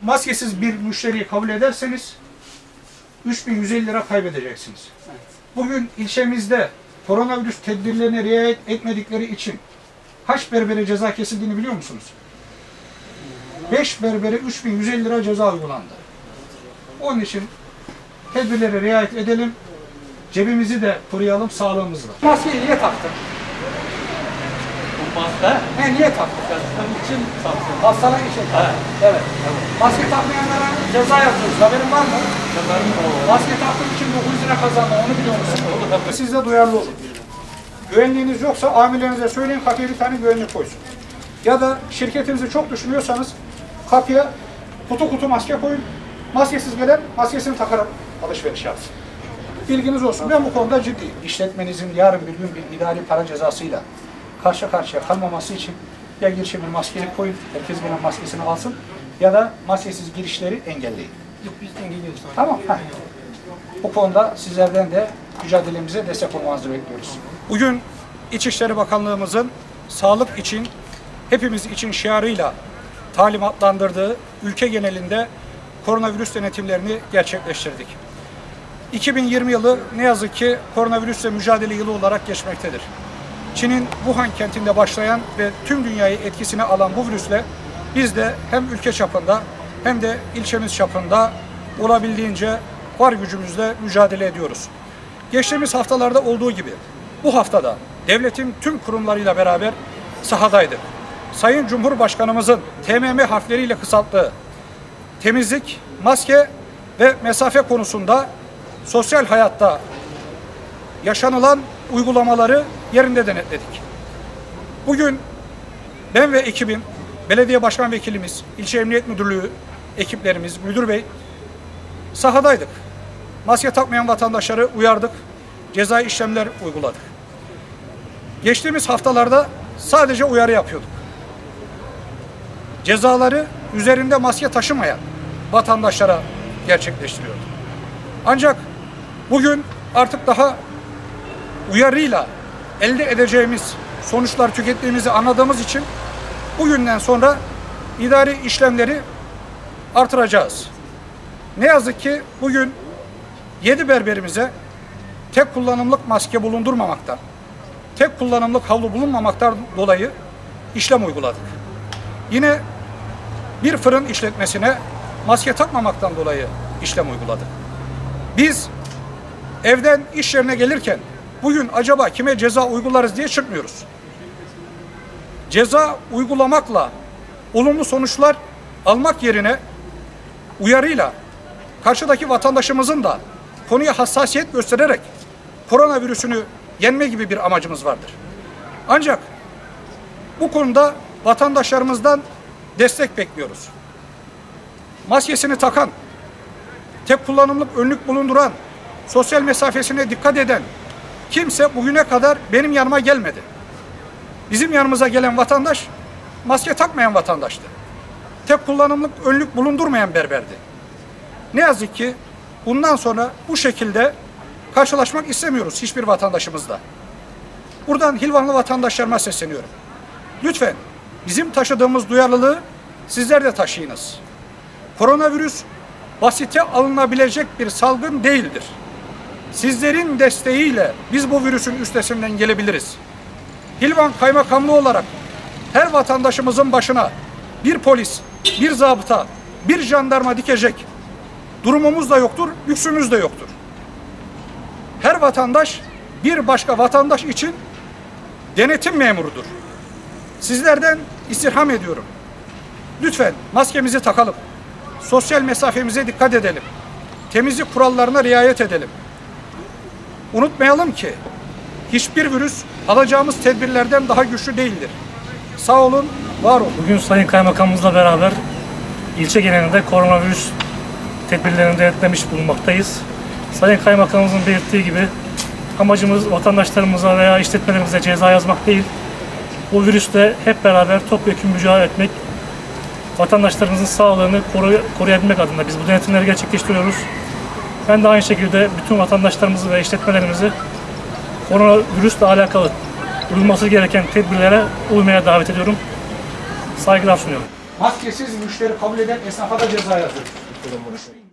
maskesiz bir müşteriyi kabul ederseniz 3.150 lira kaybedeceksiniz. Evet. Bugün ilçemizde koronavirüs tedbirlerine riayet etmedikleri için kaç berbere ceza kesildiğini biliyor musunuz? 5 berbere 3.150 lira ceza uygulandı. Onun için tedbirlere riayet edelim, cebimizi de koruyalım, sağlığımızla. Maskeyi niye taktın? Bu maske Niye taktın? hastalık için taktım. Hastalık için taktın. Evet. Maske takmayanlara ceza yazıyoruz. Haberin var mı? Maske taktığın için 900 lira kazandın, onu biliyor musun? Siz de duyarlı olun. Güvenliğiniz yoksa amirlerinize söyleyin, kapıya bir tane güvenlik koysun. Ya da şirketinizi çok düşünüyorsanız kapıya kutu kutu maske koyun. Maskesiz gelen maskesini takarak alışveriş yapsın. Bilginiz olsun. Ben bu konuda ciddiyim. İşletmenizin yarın bir gün bir idari para cezasıyla karşı karşıya kalmaması için ya girişe bir maskeyi koyun, herkes gelen maskesini alsın ya da maskesiz girişleri engelleyin. Yok biz engelliyoruz. Tamam. Bu konuda sizlerden de mücadelemize destek olmanızı bekliyoruz. Bugün İçişleri Bakanlığımızın sağlık için, hepimiz için şiarıyla talimatlandırdığı ülke genelinde koronavirüs denetimlerini gerçekleştirdik. 2020 yılı ne yazık ki koronavirüsle mücadele yılı olarak geçmektedir. Çin'in Wuhan kentinde başlayan ve tüm dünyayı etkisine alan bu virüsle biz de hem ülke çapında hem de ilçemiz çapında olabildiğince var gücümüzle mücadele ediyoruz. Geçtiğimiz haftalarda olduğu gibi bu haftada devletin tüm kurumlarıyla beraber sahadaydık. Sayın Cumhurbaşkanımızın TMM harfleriyle kısalttığı temizlik, maske ve mesafe konusunda sosyal hayatta yaşanılan uygulamaları yerinde denetledik. Bugün ben ve ekibim, belediye başkan vekilimiz, ilçe emniyet müdürlüğü ekiplerimiz, müdür bey sahadaydık. Maske takmayan vatandaşları uyardık, cezai işlemler uyguladık. Geçtiğimiz haftalarda sadece uyarı yapıyorduk. Cezaları üzerinde maske taşımayan vatandaşlara gerçekleştiriyorduk. Ancak bugün artık daha uyarıyla elde edeceğimiz sonuçlar tükettiğimizi anladığımız için bugünden sonra idari işlemleri artıracağız. Ne yazık ki bugün 7 berberimize tek kullanımlık maske bulundurmamaktan, tek kullanımlık havlu bulunmamaktan dolayı işlem uyguladık. Yine bir fırın işletmesine maske takmamaktan dolayı işlem uyguladık. Biz evden iş yerine gelirken bugün acaba kime ceza uygularız diye çıkmıyoruz. Ceza uygulamakla olumlu sonuçlar almak yerine uyarıyla karşıdaki vatandaşımızın da konuya hassasiyet göstererek koronavirüsünü yenme gibi bir amacımız vardır. Ancak bu konuda vatandaşlarımızdan destek bekliyoruz. Maskesini takan, tek kullanımlık önlük bulunduran, sosyal mesafesine dikkat eden kimse bugüne kadar benim yanıma gelmedi. Bizim yanımıza gelen vatandaş maske takmayan vatandaştı. Tek kullanımlık önlük bulundurmayan berberdi. Ne yazık ki bundan sonra bu şekilde karşılaşmak istemiyoruz hiçbir vatandaşımızla. Buradan Hilvanlı vatandaşlarıma sesleniyorum. Lütfen bizim taşıdığımız duyarlılığı sizler de taşıyınız. Koronavirüs basite alınabilecek bir salgın değildir. Sizlerin desteğiyle biz bu virüsün üstesinden gelebiliriz. Hilvan Kaymakamlığı olarak her vatandaşımızın başına bir polis, bir zabıta, bir jandarma dikecek durumumuz da yoktur, lüksümüz de yoktur. Her vatandaş bir başka vatandaş için denetim memurudur. Sizlerden istirham ediyorum. Lütfen maskemizi takalım. Sosyal mesafemize dikkat edelim. Temizlik kurallarına riayet edelim. Unutmayalım ki hiçbir virüs alacağımız tedbirlerden daha güçlü değildir. Sağ olun, var olun. Bugün Sayın Kaymakamımızla beraber ilçe genelinde koronavirüs tedbirlerini denetlemiş bulunmaktayız. Sayın Kaymakamımızın belirttiği gibi amacımız vatandaşlarımıza veya işletmelerimize ceza yazmak değil. Bu virüsle hep beraber topyekun mücadele etmek, vatandaşlarımızın sağlığını koruyabilmek adına biz bu denetimleri gerçekleştiriyoruz. Ben de aynı şekilde bütün vatandaşlarımızı ve işletmelerimizi koronavirüsle alakalı uyulması gereken tedbirlere uymaya davet ediyorum. Saygılar sunuyorum. Maskesiz müşteri kabul eden esnafa da ceza yazıyoruz.